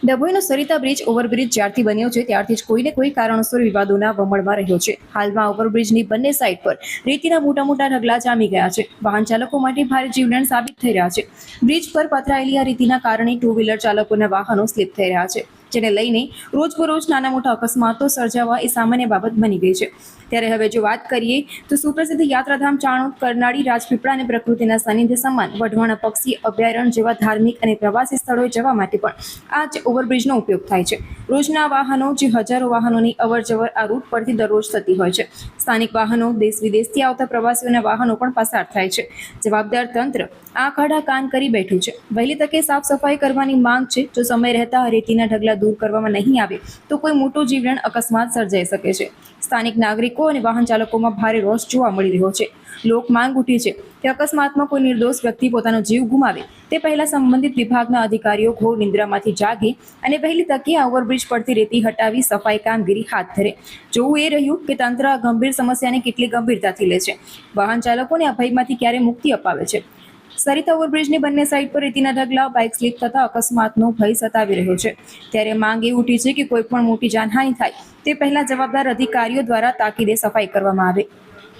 ડભોઈનો Sarita bridge overbridge જ્યારથી બન્યો છે ત્યારથી જ કોઈને કોઈ કારણોસર વિવાદોના વમળમાં રહ્યો છે. હાલમાં ઓવરબ્રિજની બંને સાઈડ પર રેતીના મોટા મોટા ઢગલા જામી ગયા છે. વાહન ચાલકો માટે ભારે જીવલેણ સાબિત થઈ રહ્યા છે. બ્રિજ પર પથરાયેલી આ રેતીના કારણે ટુ વ્હીલર ચાલકોના વાહનો સ્લીપ થઈ રહ્યા છે, જેને લઈને રોજબરોજ નાના મોટા અકસ્માતો સર્જાવા એ સામાન્ય બાબત બની ગઈ છે. ત્યારે હવે જો વાત કરીએ તો સુપ્રસિદ્ધ યાત્રાધામ ચાણોદ, કરનાળી, રાજપીપળા અને પ્રકૃતિના સાનિધ્ય સમાન વઢવાણા પક્ષી અભયારણ્ય જેવા ધાર્મિક અને પ્રવાસી સ્થળોએ જવા માટે પણ આ જ ઓવરબ્રિજનો ઉપયોગ થાય છે. રોજના વાહનો જે હજારો વાહનોની અવરજવર આ રૂટ પરથી દરરોજ થતી હોય છે. સ્થાનિક વાહનો, દેશ વિદેશથી આવતા પ્રવાસીઓના વાહનો પણ પસાર થાય છે. જવાબદાર તંત્ર આંખ આડા કાન કરી બેઠું છે. વહેલી તકે સાફ સફાઈ કરવાની માંગ છે. જો સમય રહેતા રેતીના ઢગલા દૂર કરવામાં નહીં આવે તો કોઈ મોટો જીવલેણ અકસ્માત સર્જાઈ શકે છે. સ્થાનિક નાગરિકો અને વાહન ચાલકોમાં ભારે રોષ જોવા મળી રહ્યો છે. લોક માંગ ઉઠી છે કે અકસ્માતમાં કોઈ નિર્દોષ વ્યક્તિ પોતાનો જીવ ગુમાવે તે પહેલા સંબંધિત વિભાગના અધિકારીઓ ઘોર નિંદ્રામાંથી જાગે અને વહેલી તકે આ ઓવરબ્રિજ પરથી રેતી હટાવી સફાઈ કામગીરી હાથ ધરે. જોવું એ રહ્યું કે તંત્ર આ ગંભીર સમસ્યાને કેટલી ગંભીરતાથી લે છે. વાહન ચાલકોને આ ભયમાંથી ક્યારે મુક્તિ અપાવે છે. સરિતા ઓવરબ્રિજની બંને સાઈડ પર રેતીના ઢગલા, બાઇક સ્લીપ થતા અકસ્માતનો ભય સતાવી રહ્યો છે. ત્યારે માંગ એ ઉઠી છે કે કોઈ પણ મોટી જાનહાનિ થાય તે પહેલા જવાબદાર અધિકારીઓ દ્વારા તાકીદે સફાઈ કરવામાં આવે.